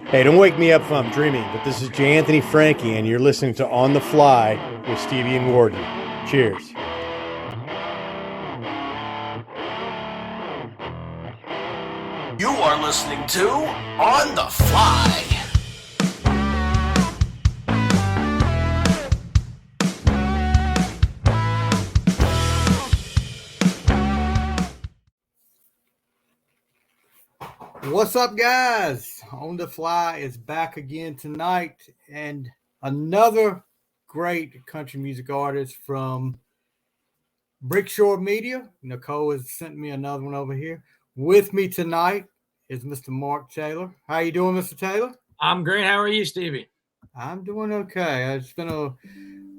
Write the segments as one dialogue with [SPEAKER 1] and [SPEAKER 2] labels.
[SPEAKER 1] Hey, don't wake me up if I'm dreaming, but this is J. Anthony Frankie, and you're listening to On the Fly with Stevie and Gordon. Cheers.
[SPEAKER 2] You are listening to On the Fly.
[SPEAKER 3] What's up, guys? On the Fly is back again tonight, and another great country music artist from Brickshore Media. Nicole has sent me another one over here. With me tonight is Mr. Mark Taylor. How you doing, Mr. Taylor?
[SPEAKER 4] I'm great. How are you, Stevie?
[SPEAKER 3] I'm doing okay. It's been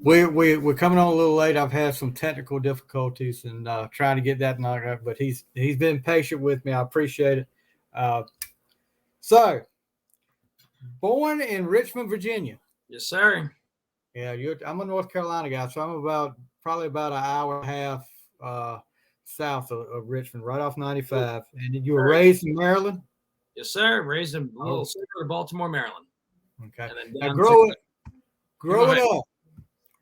[SPEAKER 3] we're coming on a little late. I've had some technical difficulties and trying to get that knocked out, but he's been patient with me. I appreciate it. So, born in Richmond, Virginia.
[SPEAKER 4] Yes, sir.
[SPEAKER 3] Yeah, I'm a North Carolina guy, so I'm probably about an hour and a half south of Richmond, right off 95. And you were raised in Maryland?
[SPEAKER 4] Yes, sir. Raised in a little city of Baltimore, Maryland.
[SPEAKER 3] Okay.
[SPEAKER 4] And then
[SPEAKER 3] now,
[SPEAKER 4] down
[SPEAKER 3] growing up,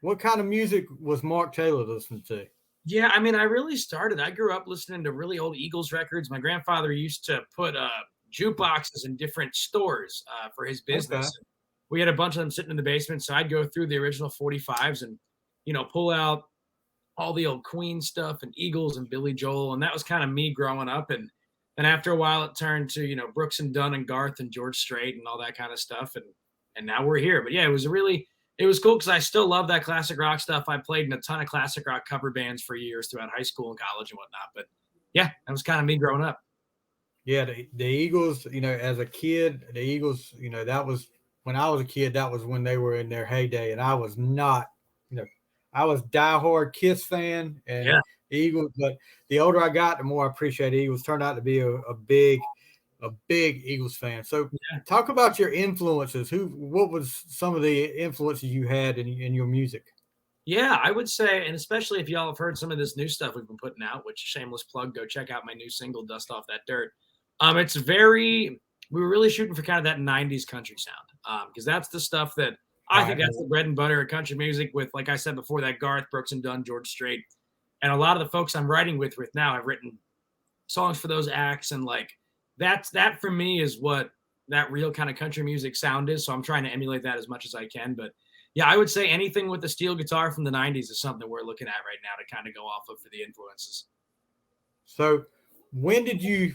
[SPEAKER 3] what kind of music was Mark Taylor listening to?
[SPEAKER 4] Yeah, I mean, I grew up listening to really old Eagles records. My grandfather used to put jukeboxes in different stores for his business.
[SPEAKER 3] Okay.
[SPEAKER 4] We had a bunch of them sitting in the basement, so I'd go through the original 45s and, pull out all the old Queen stuff and Eagles and Billy Joel, and that was kind of me growing up. And after a while, it turned to, Brooks and Dunn and Garth and George Strait and all that kind of stuff. And now we're here. But yeah, it was cool because I still love that classic rock stuff. I played in a ton of classic rock cover bands for years throughout high school and college and whatnot. But yeah, that was kind of me growing up.
[SPEAKER 3] Yeah, the Eagles, as a kid, the Eagles, that was when I was a kid, that was when they were in their heyday. And I was not, I was diehard Kiss fan and Eagles. But the older I got, the more I appreciate Eagles. Turned out to be a big Eagles fan. So talk about your influences. What was some of the influences you had in your music?
[SPEAKER 4] Yeah, I would say, and especially if y'all have heard some of this new stuff we've been putting out, which shameless plug, go check out my new single, Dust Off That Dirt. We were really shooting for kind of that 90s country sound. Because that's the stuff that I think that's the bread and butter of country music with, like I said before, that Garth, Brooks and Dunn, George Strait. And a lot of the folks I'm writing with now have written songs for those acts, and like, that for me is what that real kind of country music sound is. So I'm trying to emulate that as much as I can. But yeah, I would say anything with the steel guitar from the 90s is something we're looking at right now to kind of go off of for the influences.
[SPEAKER 3] So when did you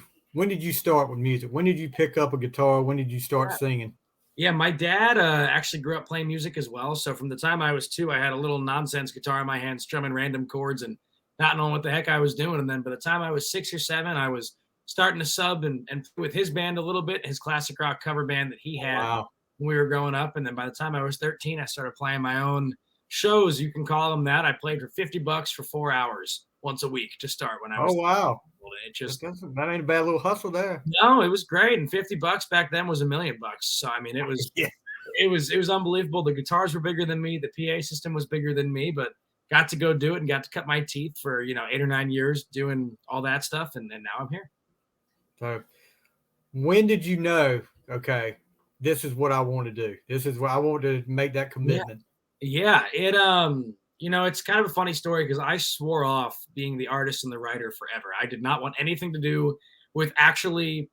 [SPEAKER 3] start with music? When did you pick up a guitar? When did you start singing?
[SPEAKER 4] Yeah, my dad actually grew up playing music as well. So from the time I was 2, I had a little nonsense guitar in my hand, strumming random chords and not knowing what the heck I was doing. And then by the time I was 6 or 7, I was starting to sub and with his band a little bit, his classic rock cover band that he had when we were growing up. And then by the time I was 13, I started playing my own shows. You can call them that. I played for $50 for 4 hours once a week to start when I was.
[SPEAKER 3] Oh, wow.
[SPEAKER 4] It just,
[SPEAKER 3] that ain't a bad little hustle there.
[SPEAKER 4] No, it was great. And $50 back then was $1 million. So, I mean, it was, it was unbelievable. The guitars were bigger than me. The PA system was bigger than me, but got to go do it and got to cut my teeth for, 8 or 9 years doing all that stuff. And now I'm here.
[SPEAKER 3] So when did you know, okay, this is what I want to do? This is what I want to make that commitment.
[SPEAKER 4] Yeah. It's kind of a funny story because I swore off being the artist and the writer forever. I did not want anything to do with actually,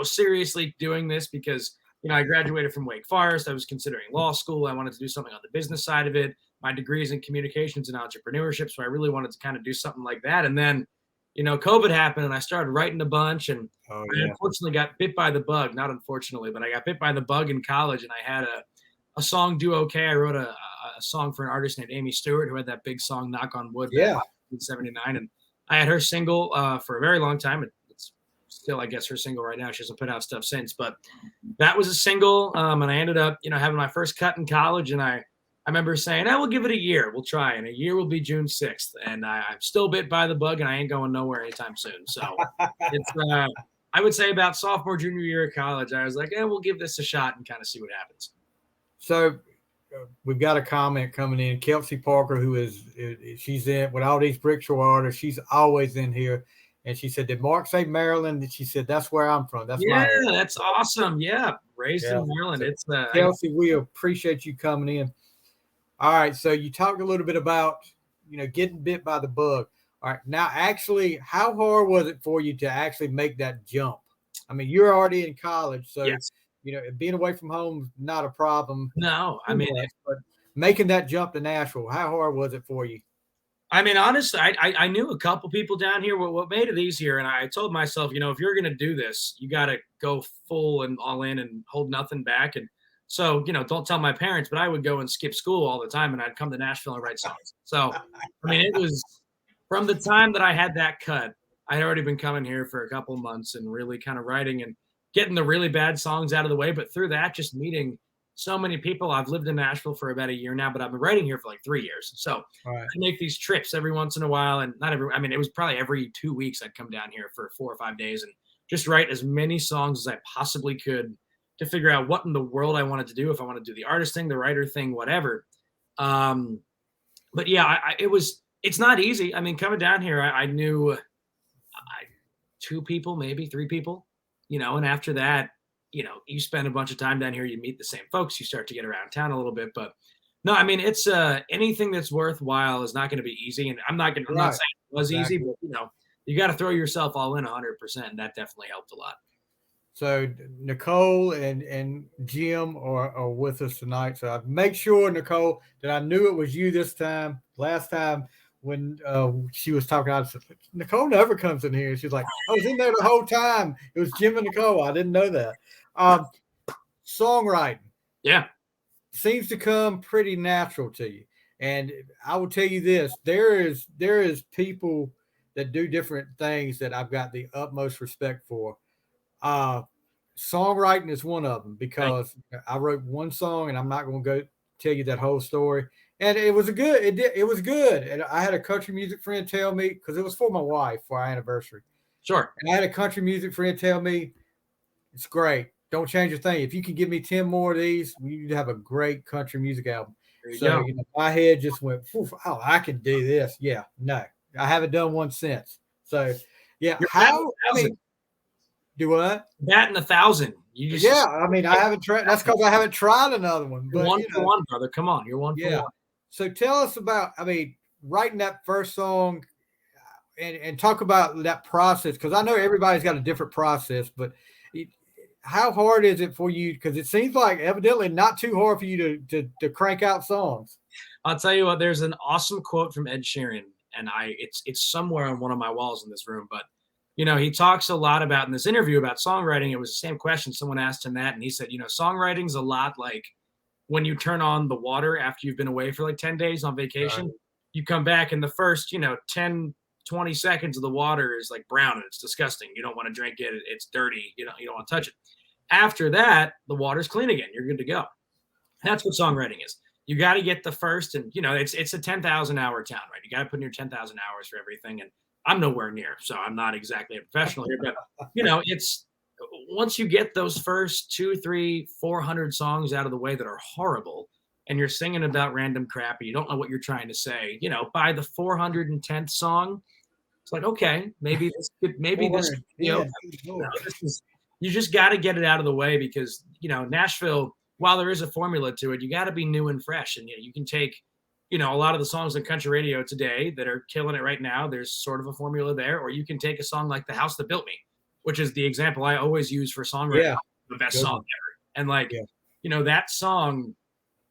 [SPEAKER 4] seriously doing this because, I graduated from Wake Forest. I was considering law school. I wanted to do something on the business side of it. My degree is in communications and entrepreneurship. So I really wanted to kind of do something like that. And then, COVID happened and I started writing a bunch and I unfortunately got bit by the bug. Not unfortunately, but I got bit by the bug in college and I had a song do okay. I wrote a song for an artist named Amy Stewart who had that big song Knock on Wood in 1979. And I had her single for a very long time. It's still, I guess, her single right now. She hasn't put out stuff since, but that was a single. And I ended up, having my first cut in college. And I remember saying, we'll give it a year. We'll try. And a year will be June 6th. And I'm still bit by the bug and I ain't going nowhere anytime soon. So it's, I would say about sophomore, junior year of college, I was like, we'll give this a shot and kind of see what happens.
[SPEAKER 3] So we've got a comment coming in. Kelsey Parker, she's in with all these Brickshore artists. She's always in here. And she said, "Did Mark say Maryland?" And she said, "That's where I'm from. That's
[SPEAKER 4] Yeah,
[SPEAKER 3] my area."
[SPEAKER 4] that's awesome. Yeah, raised in Maryland.
[SPEAKER 3] So,
[SPEAKER 4] It's
[SPEAKER 3] Kelsey, we appreciate you coming in. All right, so you talked a little bit about getting bit by the bug. All right, now actually, how hard was it for you to actually make that jump? I mean, you're already in college, so
[SPEAKER 4] yes.
[SPEAKER 3] being away from home is not a problem.
[SPEAKER 4] No, I mean,
[SPEAKER 3] But making that jump to Nashville, how hard was it for you?
[SPEAKER 4] honestly, I knew a couple people down here. What made it easier, and I told myself, if you're going to do this, you got to go full and all in and hold nothing back. And so, don't tell my parents, but I would go and skip school all the time, and I'd come to Nashville and write songs. So, I mean, it was from the time that I had that cut, I had already been coming here for a couple months and really kind of writing and getting the really bad songs out of the way. But through that, just meeting so many people. I've lived in Nashville for about a year now, but I've been writing here for like 3 years. So I make these trips every once in a while, and it was probably every 2 weeks I'd come down here for 4 or 5 days and just write as many songs as I possibly could to figure out what in the world I wanted to do, if I want to do the artist thing, the writer thing, whatever. But yeah, it's not easy. I mean, coming down here, I knew 2 people, maybe 3 people, and after that, you spend a bunch of time down here, you meet the same folks, you start to get around town a little bit. But no, I mean, it's anything that's worthwhile is not going to be easy. And I'm not saying it was easy, but you got to throw yourself all in 100%. And that definitely helped a lot.
[SPEAKER 3] So Nicole and Jim are with us tonight. So I make sure, Nicole, that I knew it was you this time. Last time when she was talking, I said, Nicole never comes in here. She's like, I was in there the whole time. It was Jim and Nicole. I didn't know that. Songwriting.
[SPEAKER 4] Yeah.
[SPEAKER 3] Seems to come pretty natural to you. And I will tell you this, there is people that do different things that I've got the utmost respect for. Songwriting is one of them, because I wrote one song, and I'm not going to go tell you that whole story. And it was it was good. And I had a country music friend tell me, because it was for my wife for our anniversary.
[SPEAKER 4] Sure.
[SPEAKER 3] And I had a country music friend tell me, it's great. Don't change a thing. If you can give me 10 more of these, you'd have a great country music album. So my head just went, oh, I can do this. Yeah, no, I haven't done one since. So yeah, do what?
[SPEAKER 4] That and 1,000.
[SPEAKER 3] I mean, I haven't tried. That's because I haven't tried another one. But,
[SPEAKER 4] one for one, brother. Come on, you're one for one.
[SPEAKER 3] So tell us about, writing that first song, and talk about that process, because I know everybody's got a different process, but how hard is it for you? Because it seems like evidently not too hard for you to crank out songs.
[SPEAKER 4] I'll tell you what, there's an awesome quote from Ed Sheeran, and it's somewhere on one of my walls in this room, but he talks a lot about, in this interview, about songwriting. It was the same question. Someone asked him that, and he said, songwriting's a lot like when you turn on the water after you've been away for like 10 days on vacation. Right. You come back, and the first, 10, 20 seconds of the water is like brown, and it's disgusting. You don't want to drink it. It's dirty. You don't want to touch it. After that, the water's clean again. You're good to go. That's what songwriting is. You got to get the first, and it's a 10,000 hour town, right? You got to put in your 10,000 hours for everything. And I'm nowhere near, so I'm not exactly a professional here, but it's once you get those first 200, 300, 400 songs out of the way that are horrible, and you're singing about random crap, and you don't know what you're trying to say, by the 410th song, it's like, okay, maybe this, you just got to get it out of the way, because, Nashville, while there is a formula to it, you got to be new and fresh. And you can take, a lot of the songs on country radio today that are killing it right now, there's sort of a formula there. Or you can take a song like The House That Built Me, which is the example I always use for songwriting, the best song ever. And that song,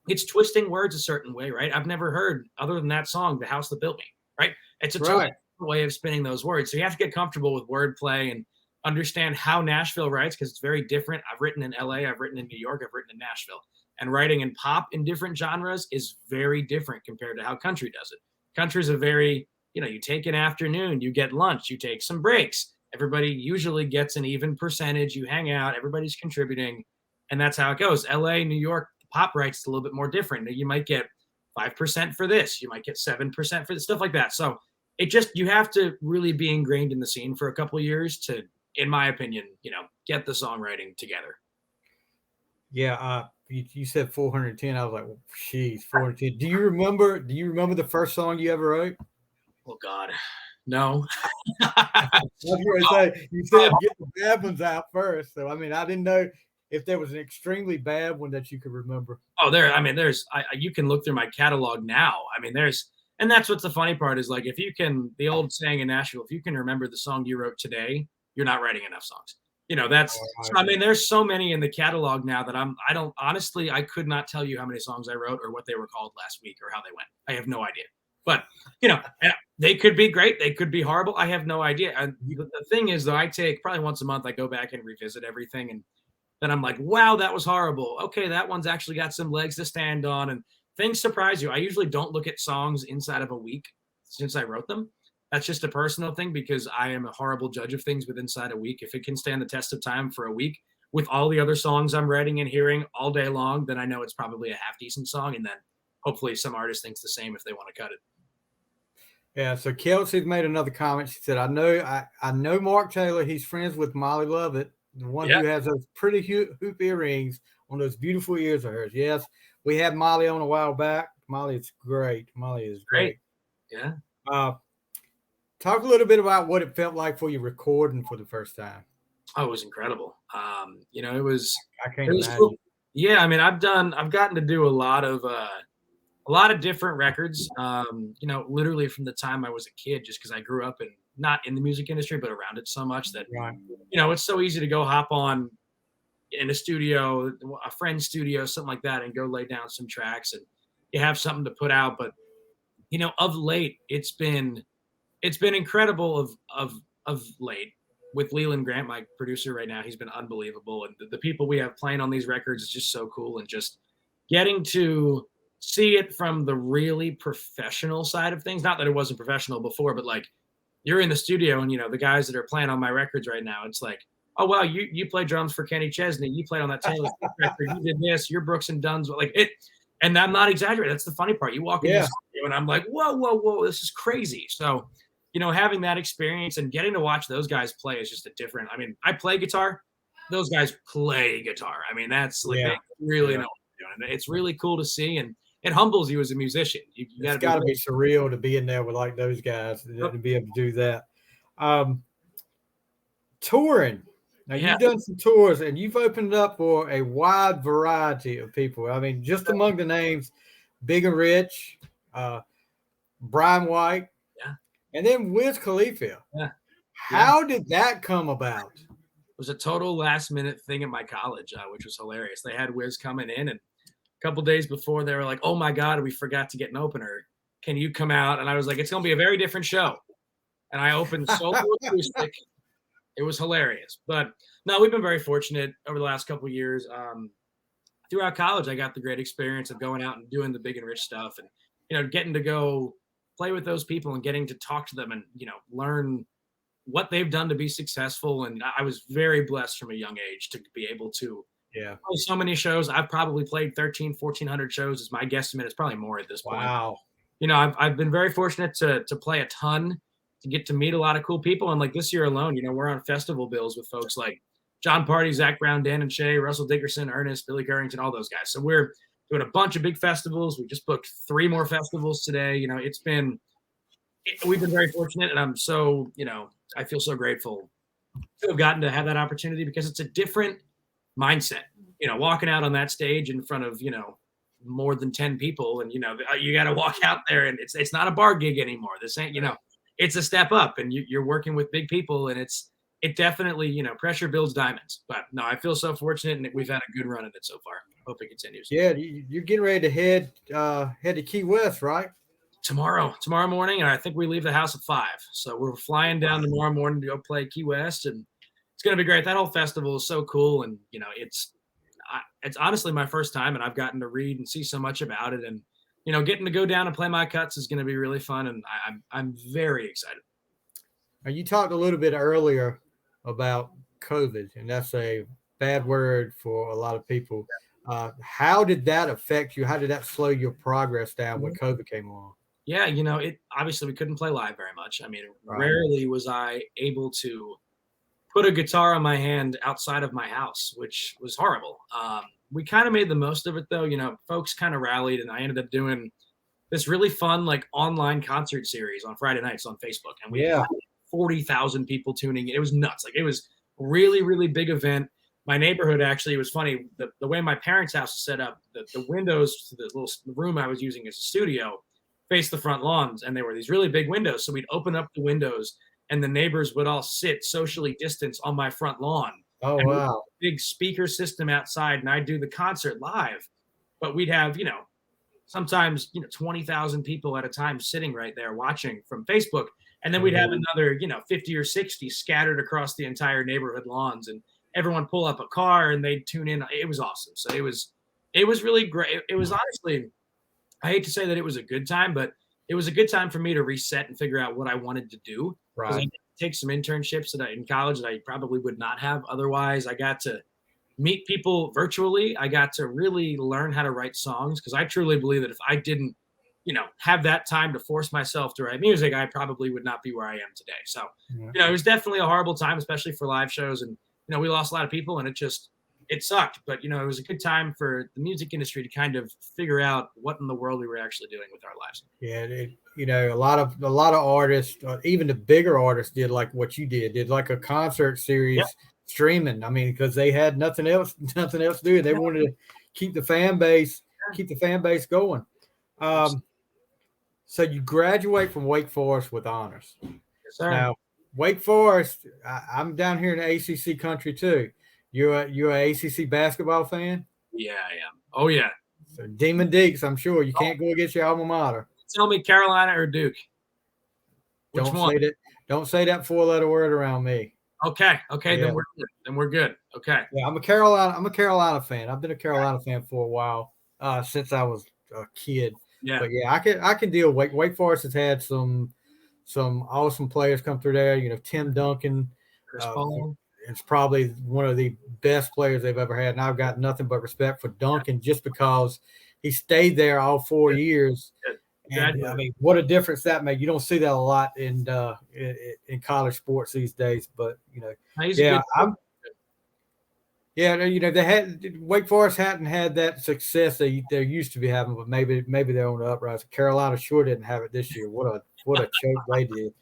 [SPEAKER 4] it's twisting words a certain way, right? I've never heard, other than that song, The House That Built Me, right? It's a totally different way of spinning those words. So you have to get comfortable with wordplay and understand how Nashville writes, because it's very different. I've written in LA, I've written in New York, I've written in Nashville. And writing in pop in different genres is very different compared to how country does it. Country's a very, you take an afternoon, you get lunch, you take some breaks. Everybody usually gets an even percentage. You hang out, everybody's contributing, and that's how it goes. LA, New York, pop writes a little bit more different. You might get 5% for this, you might get 7% for this, stuff like that. So you have to really be ingrained in the scene for a couple of years to, in my opinion, get the songwriting together.
[SPEAKER 3] Yeah. You said 410. I was like, well, geez, 410. Do you remember the first song you ever wrote?
[SPEAKER 4] Oh God. No.
[SPEAKER 3] I was going to say, you said get the bad ones out first. So, I mean, I didn't know if there was an extremely bad one that you could remember.
[SPEAKER 4] Oh, you can look through my catalog now. I mean, and that's what's the funny part is like, if you can, the old saying in Nashville, if you can remember the song you wrote today, you're not writing enough songs. So, I mean, there's so many in the catalog now that I could not tell you how many songs I wrote or what they were called last week or how they went. I have no idea. But, they could be great. They could be horrible. I have no idea. And the thing is, though, I take probably once a month, I go back and revisit everything. And then I'm like, wow, that was horrible. Okay, that one's actually got some legs to stand on. And things surprise you. I usually don't look at songs inside of a week since I wrote them. That's just a personal thing because I am a horrible judge of things with inside a week. If it can stand the test of time for a week with all the other songs I'm writing and hearing all day long, then I know it's probably a half decent song. And then hopefully some artist thinks the same if they want to cut it.
[SPEAKER 3] Yeah, so Kelsey's made another comment. She said, I know Mark Taylor. He's friends with Molly Lovett, the one who has those pretty hoop earrings on those beautiful ears of hers. Yes, we had Molly on a while back. Molly is great. Molly is great.
[SPEAKER 4] Yeah.
[SPEAKER 3] Talk a little bit about what it felt like for you recording for the first time.
[SPEAKER 4] Oh, it was incredible. It was.
[SPEAKER 3] I can't imagine.
[SPEAKER 4] Cool. Yeah, I mean, I've gotten to do a lot of different records. Literally from the time I was a kid, just because I grew up not in the music industry, but around it so much that it's so easy to go hop on in a studio, a friend's studio, something like that, and go lay down some tracks, and you have something to put out. But of late, it's been incredible. Of late, with Leland Grant, my producer right now, he's been unbelievable, and the people we have playing on these records is just so cool, and just getting to see it from the really professional side of things. Not that it wasn't professional before, but like you're in the studio and the guys that are playing on my records right now, it's like, oh wow, you play drums for Kenny Chesney, you played on that Taylor Swift record, you did this, you're Brooks and Dunn's, like it. And I'm not exaggerating. That's the funny part. You walk in the studio and I'm like, whoa, this is crazy. So, having that experience and getting to watch those guys play is just a different. I mean, I play guitar. Those guys play guitar. I mean, that's like they really know what they're doing. It's really cool to see, and it humbles you as a musician.
[SPEAKER 3] It's got to be surreal to be in there with like those guys to be able to do that. Touring. Now, you've done some tours, and you've opened up for a wide variety of people. I mean, just among the names, Big and Rich, Brian White, and then Wiz Khalifa.
[SPEAKER 4] Yeah.
[SPEAKER 3] How did that come about?
[SPEAKER 4] It was a total last-minute thing at my college, which was hilarious. They had Wiz coming in, and a couple days before, they were like, oh, my God, we forgot to get an opener. Can you come out? And I was like, it's going to be a very different show. And I opened solo acoustic. It was hilarious. But no, we've been very fortunate over the last couple of years. Throughout college, I got the great experience of going out and doing the Big and Rich stuff and, getting to go play with those people and getting to talk to them and, learn what they've done to be successful. And I was very blessed from a young age to be able to play so many shows. I've probably played 1,400 shows is my guesstimate. It's probably more at this point.
[SPEAKER 3] Wow.
[SPEAKER 4] I've been very fortunate to play a ton, to get to meet a lot of cool people. And like this year alone, we're on festival bills with folks like John Party, Zach Brown, Dan and Shay, Russell Dickerson, Ernest, Billy Currington, all those guys. So we're doing a bunch of big festivals. We just booked 3 more festivals today. We've been very fortunate, and I'm so, I feel so grateful to have gotten to have that opportunity because it's a different mindset, walking out on that stage in front of, more than 10 people. And, you got to walk out there and it's not a bar gig anymore. This ain't, it's a step up and you're working with big people and it definitely, pressure builds diamonds. But no, I feel so fortunate and we've had a good run at it so far. Hope it continues.
[SPEAKER 3] Yeah, you're getting ready to head to Key West, right?
[SPEAKER 4] Tomorrow morning, and I think we leave the house at 5. So we're flying down tomorrow morning to go play Key West, and it's going to be great. That whole festival is so cool, and it's honestly my first time, and I've gotten to read and see so much about it, and getting to go down and play my cuts is going to be really fun, and I'm very excited.
[SPEAKER 3] Now, you talked a little bit earlier about COVID, and that's a bad word for a lot of people. How did that affect you? How did that slow your progress down when COVID came along?
[SPEAKER 4] Yeah, it obviously we couldn't play live very much. I mean, rarely was I able to put a guitar on my hand outside of my house, which was horrible. We kind of made the most of it though. Folks kind of rallied and I ended up doing this really fun like online concert series on Friday nights on Facebook, and we
[SPEAKER 3] Yeah.
[SPEAKER 4] had 40,000 people tuning in. It was nuts. Like it was a really, really big event. My neighborhood actually, it was funny. The way my parents' house is set up, the windows to the little room I was using as a studio faced the front lawns, and there were these really big windows. So we'd open up the windows, and the neighbors would all sit socially distanced on my front lawn.
[SPEAKER 3] Oh,
[SPEAKER 4] And
[SPEAKER 3] wow.
[SPEAKER 4] big speaker system outside, and I'd do the concert live. But we'd have, sometimes 20,000 people at a time sitting right there watching from Facebook, and then we'd have another 50 or 60 scattered across the entire neighborhood lawns, and everyone pull up a car and they'd tune in. It was awesome. So it was really great. It was honestly, I hate to say that it was a good time, but it was a good time for me to reset and figure out what I wanted to do. Because I
[SPEAKER 3] Right.
[SPEAKER 4] did take some internships in college that I probably would not have otherwise. I got to meet people virtually. I got to really learn how to write songs, because I truly believe that if I didn't, have that time to force myself to write music, I probably would not be where I am today. So,
[SPEAKER 3] Yeah.
[SPEAKER 4] it was definitely a horrible time, especially for live shows. And, we lost a lot of people, and it sucked. But, it was a good time for the music industry to kind of figure out what in the world we were actually doing with our lives.
[SPEAKER 3] Yeah, a lot of artists, even the bigger artists, did like what you did like a concert series.
[SPEAKER 4] Yep.
[SPEAKER 3] Streaming. I mean, because they had nothing else to do. They wanted to keep the fan base going. So you graduate from Wake Forest with honors.
[SPEAKER 4] Yes, sir.
[SPEAKER 3] Now, Wake Forest, I'm down here in the ACC country too. You're a ACC basketball fan?
[SPEAKER 4] Yeah, I am. Oh yeah.
[SPEAKER 3] So Demon Deeks, I'm sure you can't go against your alma mater.
[SPEAKER 4] Tell me, Carolina or Duke? Which one?
[SPEAKER 3] Don't say that 4-letter word around me.
[SPEAKER 4] Okay.
[SPEAKER 3] Yeah.
[SPEAKER 4] Then we're good. Okay.
[SPEAKER 3] Yeah, I'm a Carolina fan. I've been a Carolina fan for a while, since I was a kid.
[SPEAKER 4] Yeah.
[SPEAKER 3] But yeah, I can deal. Wake Forest has had some awesome players come through there. Tim Duncan,
[SPEAKER 4] Chris Paul.
[SPEAKER 3] It's probably one of the best players they've ever had, and I've got nothing but respect for Duncan just because he stayed there all 4 years. And, I mean, what a difference that made. You don't see that a lot in college sports these days, but they had Wake Forest hadn't had that success they used to be having, but maybe they're on the uprise. Carolina sure didn't have it this year. What a choke they did.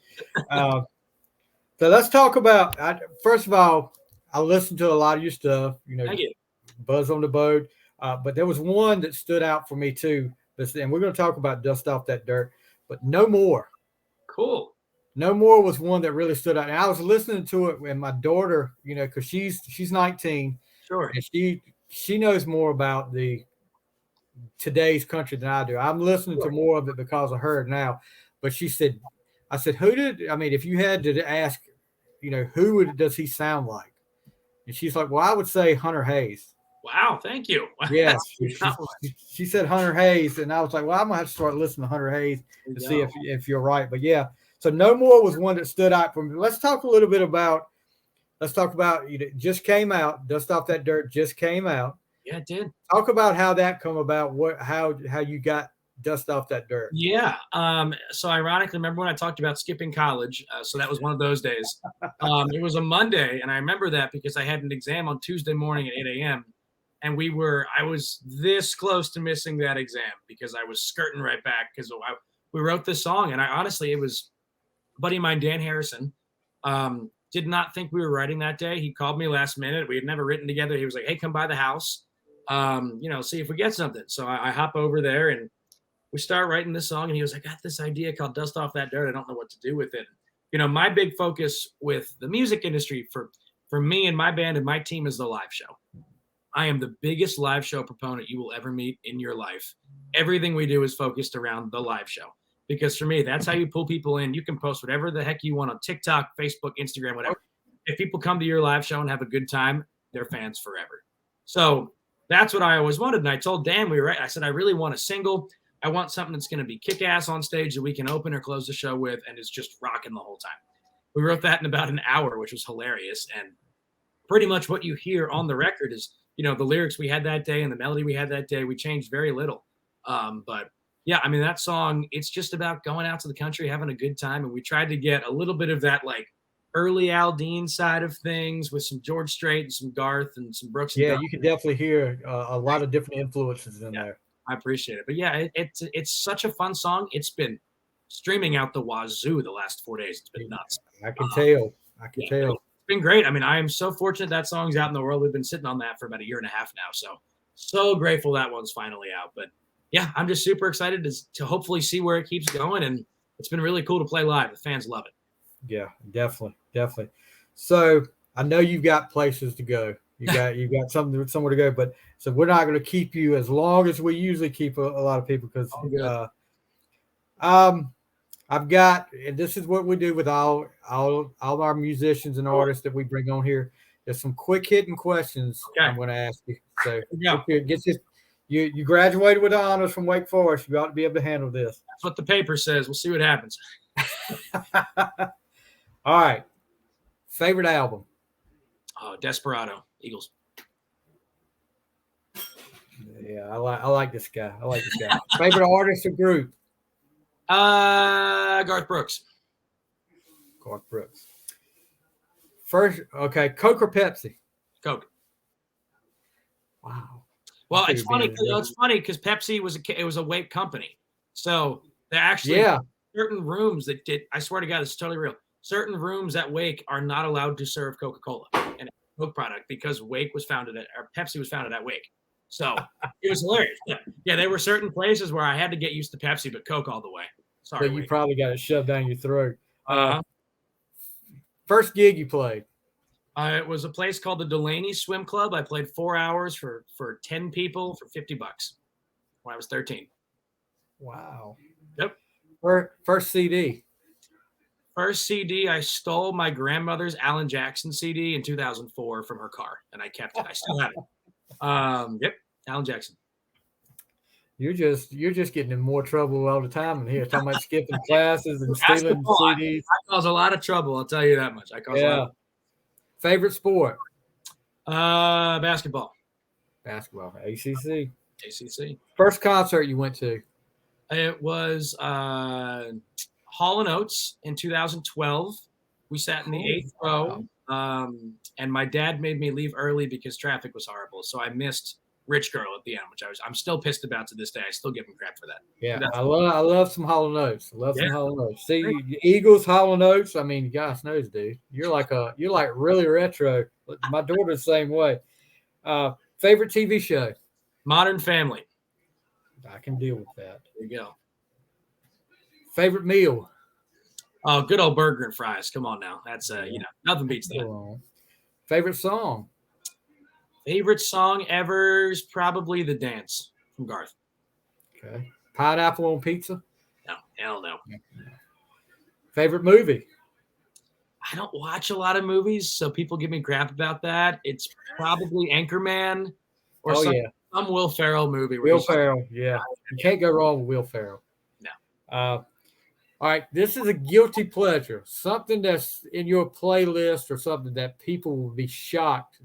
[SPEAKER 3] So let's talk about. First of all, I listened to a lot of your stuff.
[SPEAKER 4] Thank you.
[SPEAKER 3] Buzz on the Boat, but there was one that stood out for me too. And we're going to talk about Dust Off That Dirt, but No More.
[SPEAKER 4] Cool.
[SPEAKER 3] No More was one that really stood out. And I was listening to it, and my daughter, because she's 19,
[SPEAKER 4] Sure,
[SPEAKER 3] and she knows more about today's country than I do. I'm listening to more of it because of her now. But I said, if you had to ask, does he sound like? And she's like, well, I would say Hunter Hayes.
[SPEAKER 4] Wow, thank you.
[SPEAKER 3] Yeah, she said Hunter Hayes, and I was like, well, I'm gonna have to start listening to Hunter Hayes to see if you're right. But yeah, so No More was one that stood out for me. Let's talk about it just came out. Dust Off That Dirt just came out.
[SPEAKER 4] Yeah, it did.
[SPEAKER 3] Talk about how that come about. How you got Dust Off That Dirt.
[SPEAKER 4] Yeah. So ironically, remember when I talked about skipping college? So that was one of those days. It was a Monday, and I remember that because I had an exam on Tuesday morning at 8 a.m. And I was this close to missing that exam because I was skirting right back because we wrote this song. And it was a buddy of mine, Dan Harrison, did not think we were writing that day. He called me last minute. We had never written together. He was like, hey, come by the house, see if we get something. So I hop over there and we start writing this song. And he was like, I got this idea called Dust Off That Dirt. I don't know what to do with it. My big focus with the music industry for me and my band and my team is the live show. I am the biggest live show proponent you will ever meet in your life. Everything we do is focused around the live show. Because for me, that's how you pull people in. You can post whatever the heck you want on TikTok, Facebook, Instagram, whatever. If people come to your live show and have a good time, they're fans forever. So that's what I always wanted. And I told Dan, I said, I really want a single. I want something that's going to be kick-ass on stage that we can open or close the show with, and it's just rocking the whole time. We wrote that in about an hour, which was hilarious. And pretty much what you hear on the record is, the lyrics we had that day and the melody we had that day, we changed very little. But yeah, that song, it's just about going out to the country, having a good time. And we tried to get a little bit of that like early Al Dean side of things with some George Strait and some Garth and some Brooks.
[SPEAKER 3] Yeah, you can definitely hear a lot of different influences in there.
[SPEAKER 4] I appreciate it. But yeah, it's such a fun song. It's been streaming out the wazoo the last 4 days. It's been nuts.
[SPEAKER 3] I can tell. I can tell.
[SPEAKER 4] It's been great. I mean, I am so fortunate that song's out in the world. We've been sitting on that for about a year and a half now. So grateful that one's finally out. But yeah, I'm just super excited to hopefully see where it keeps going. And it's been really cool to play live. The fans love it.
[SPEAKER 3] Yeah, definitely. So I know you've got places to go. You've got somewhere to go. But so we're not going to keep you as long as we usually keep a lot of people because I've got, and this is what we do with all our musicians and artists that we bring on here. There's some quick hitting questions I'm going to ask you. So you graduated with honors from Wake Forest. You ought to be able to handle this.
[SPEAKER 4] That's what the paper says. We'll see what happens.
[SPEAKER 3] All right. Favorite album?
[SPEAKER 4] Oh, Desperado, Eagles.
[SPEAKER 3] Yeah, I like this guy. Favorite artist or group?
[SPEAKER 4] Garth Brooks.
[SPEAKER 3] First, okay, Coke or Pepsi?
[SPEAKER 4] Coke.
[SPEAKER 3] Wow.
[SPEAKER 4] Well, it's funny because Pepsi was a Wake company, so there actually certain rooms that did. I swear to God, this is totally real. Certain rooms at Wake are not allowed to serve Coca-Cola and Coke product because Pepsi was founded at Wake. So it was hilarious. Yeah, there were certain places where I had to get used to Pepsi, but Coke all the way. Sorry,
[SPEAKER 3] so you probably got it shoved down your throat.
[SPEAKER 4] Uh-huh.
[SPEAKER 3] First gig you played?
[SPEAKER 4] It was a place called the Delaney Swim Club. I played 4 hours for 10 people for $50 when I was 13.
[SPEAKER 3] Wow.
[SPEAKER 4] Yep.
[SPEAKER 3] First CD?
[SPEAKER 4] First CD, I stole my grandmother's Alan Jackson CD in 2004 from her car, and I kept it. I still have it. Yep, Alan Jackson.
[SPEAKER 3] You're just getting in more trouble all the time in here, talking about skipping classes and stealing CDs.
[SPEAKER 4] I cause a lot of trouble, I'll tell you that much.
[SPEAKER 3] Favorite sport?
[SPEAKER 4] Basketball.
[SPEAKER 3] ACC.
[SPEAKER 4] First
[SPEAKER 3] concert you went to?
[SPEAKER 4] It was Hall & Oates in 2012. We sat in the 8th row, and my dad made me leave early because traffic was horrible. So I missed Rich Girl at the end, which I'm still pissed about to this day. I still give him crap for that.
[SPEAKER 3] Yeah, I love some Hall & Oates. Some Hall & Oates. See, Eagles, Hall & Oates. I mean, gosh knows, dude. You're like really retro. My daughter's the same way. Favorite TV show?
[SPEAKER 4] Modern Family.
[SPEAKER 3] I can deal with that.
[SPEAKER 4] There you go.
[SPEAKER 3] Favorite meal?
[SPEAKER 4] Oh, good old burger and fries. Come on now. That's nothing beats that.
[SPEAKER 3] Favorite song?
[SPEAKER 4] Favorite song ever is probably The Dance from Garth.
[SPEAKER 3] Okay. Pineapple on pizza?
[SPEAKER 4] No, hell no.
[SPEAKER 3] Favorite movie?
[SPEAKER 4] I don't watch a lot of movies, so people give me crap about that. It's probably Anchorman or some Will Ferrell movie.
[SPEAKER 3] Will Ferrell, yeah. You can't go wrong with Will Ferrell.
[SPEAKER 4] No.
[SPEAKER 3] All right, this is a guilty pleasure. Something that's in your playlist or something that people will be shocked.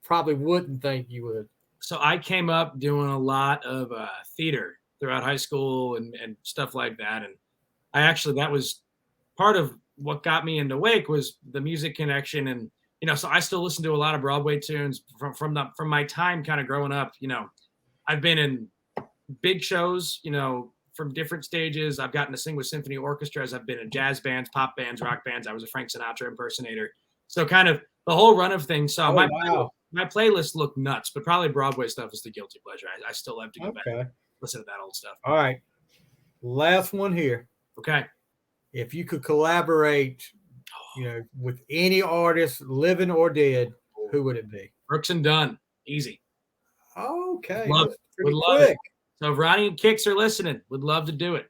[SPEAKER 3] Probably wouldn't think you would.
[SPEAKER 4] So I came up doing a lot of theater throughout high school and stuff like that. And that was part of what got me into Wake was the music connection. And, so I still listen to a lot of Broadway tunes from my time kind of growing up. I've been in big shows, from different stages. I've gotten to sing with symphony orchestras. I've been in jazz bands, pop bands, rock bands. I was a Frank Sinatra impersonator. So kind of the whole run of things. So my playlist looked nuts, but probably Broadway stuff is the guilty pleasure. I still have to go back and listen to that old stuff.
[SPEAKER 3] All right. Last one here.
[SPEAKER 4] Okay.
[SPEAKER 3] If you could collaborate, with any artist, living or dead, who would it be?
[SPEAKER 4] Brooks and Dunn. Easy.
[SPEAKER 3] Okay.
[SPEAKER 4] Would love it. So if Ronnie and Kicks are listening, would love to do it.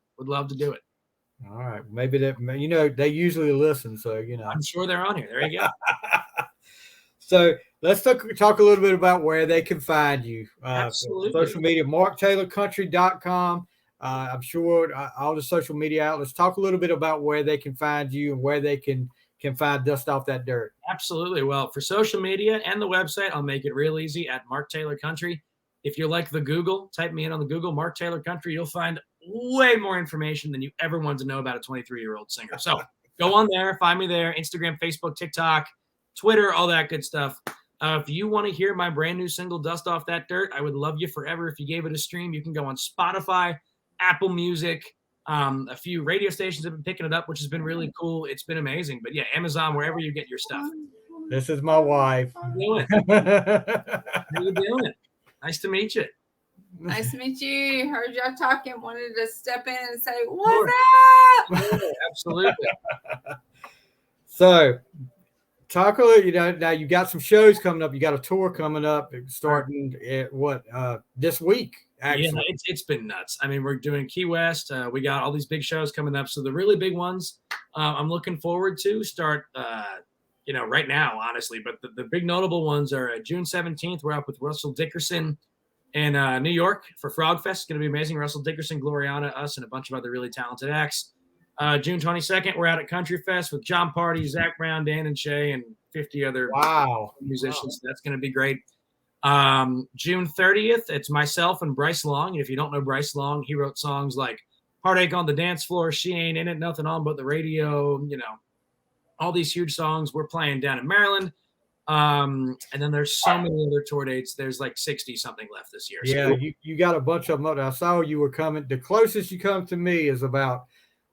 [SPEAKER 3] All right. Maybe they usually listen. So,
[SPEAKER 4] I'm sure they're on here. There you go.
[SPEAKER 3] So let's talk a little bit about where they can find you.
[SPEAKER 4] Absolutely.
[SPEAKER 3] Social media, marktaylorcountry.com. I'm sure all the social media outlets. Talk a little bit about where they can find you and where they can find Dust Off That Dirt.
[SPEAKER 4] Absolutely. Well, for social media and the website, I'll make it real easy at Mark Taylor Country. If you like the Google, type me in on the Google, Mark Taylor Country. You'll find way more information than you ever want to know about a 23-year-old singer. So go on there, find me there, Instagram, Facebook, TikTok, Twitter, all that good stuff. If you want to hear my brand new single, Dust Off That Dirt, I would love you forever if you gave it a stream. You can go on Spotify, Apple Music. A few radio stations have been picking it up, which has been really cool. It's been amazing. But yeah, Amazon, wherever you get your stuff.
[SPEAKER 3] This is my wife.
[SPEAKER 4] How you doing? How you doing? Nice to meet you.
[SPEAKER 5] Nice to meet you. Heard y'all talking. Wanted to step in and say, what's up?
[SPEAKER 4] Yeah, absolutely.
[SPEAKER 3] So, talk a little, now you got some shows coming up. You got a tour coming up starting at this week, actually.
[SPEAKER 4] Yeah, it's been nuts. I mean, we're doing Key West. We got all these big shows coming up. So the really big ones I'm looking forward to start, right now, honestly. But the big notable ones are June 17th. We're up with Russell Dickerson in New York for Frog Fest. It's going to be amazing. Russell Dickerson, Gloriana, us, and a bunch of other really talented acts. June 22nd, we're out at Country Fest with John Party, Zach Brown, Dan and Shay, and 50 other musicians. Wow. That's going to be great. June 30th, it's myself and Bryce Long. And if you don't know Bryce Long, he wrote songs like Heartache on the Dance Floor, She Ain't In It, Nothing On But the Radio, all these huge songs. We're playing down in Maryland. And then there's so many other tour dates. There's like 60 something left this year.
[SPEAKER 3] Yeah,
[SPEAKER 4] so,
[SPEAKER 3] you got a bunch of them. I saw you were coming. The closest you come to me is about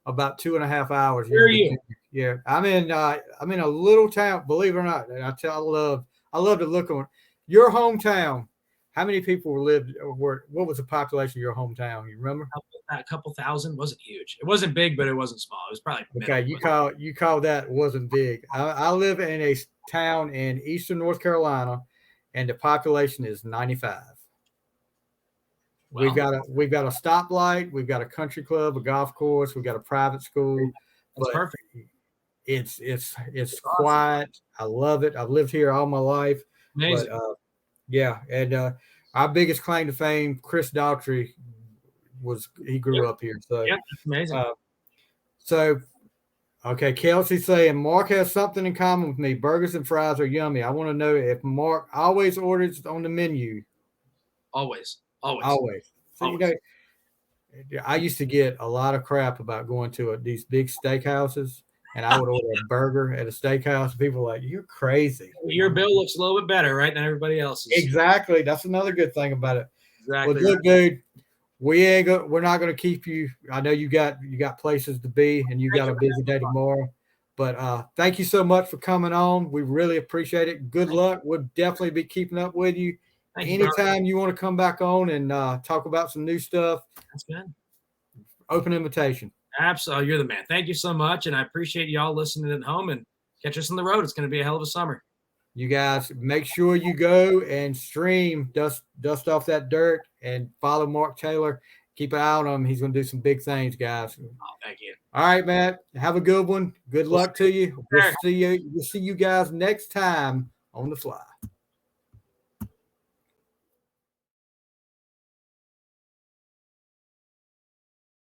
[SPEAKER 3] 2.5 hours.
[SPEAKER 4] Where are you?
[SPEAKER 3] Yeah, I'm in a little town. Believe it or not, I love to look on your hometown. How many people lived? What was the population of your hometown? You remember?
[SPEAKER 4] A couple thousand. Wasn't huge. It wasn't big, but it wasn't small. It was probably
[SPEAKER 3] okay. You call that wasn't big. I live in a town in eastern North Carolina, and the population is 95. Well, we've got a stoplight, we've got a country club, a golf course, we've got a private school.
[SPEAKER 4] That's perfect.
[SPEAKER 3] It's quiet. I love it. I've lived here all my life.
[SPEAKER 4] Amazing.
[SPEAKER 3] But, and our biggest claim to fame, Chris Daughtry, he grew up here. So
[SPEAKER 4] yeah, that's amazing.
[SPEAKER 3] Okay, Kelsey's saying Mark has something in common with me. Burgers and fries are yummy. I want to know if Mark always orders on the menu.
[SPEAKER 4] Always.
[SPEAKER 3] So, I used to get a lot of crap about going to these big steakhouses, and I would order a burger at a steakhouse. And people were like, "You're crazy."
[SPEAKER 4] Your bill looks a little bit better, right, than everybody else's.
[SPEAKER 3] Exactly. That's another good thing about it.
[SPEAKER 4] Exactly.
[SPEAKER 3] Well, look, dude, we're not going to keep you. I know you got places to be, and you got a busy day tomorrow. But thank you so much for coming on. We really appreciate it. Good luck. We'll definitely be keeping up with you. Anytime you want to come back on and talk about some new stuff,
[SPEAKER 4] that's good.
[SPEAKER 3] Open invitation.
[SPEAKER 4] Absolutely. You're the man. Thank you so much. And I appreciate y'all listening at home, and catch us on the road. It's going to be a hell of a summer.
[SPEAKER 3] You guys make sure you go and stream Dust Off That Dirt and follow Mark Taylor. Keep an eye on him. He's going to do some big things, guys.
[SPEAKER 4] Oh, thank you.
[SPEAKER 3] All right, Matt. Have a good one. Good luck to you. We'll see you guys next time on The Fly.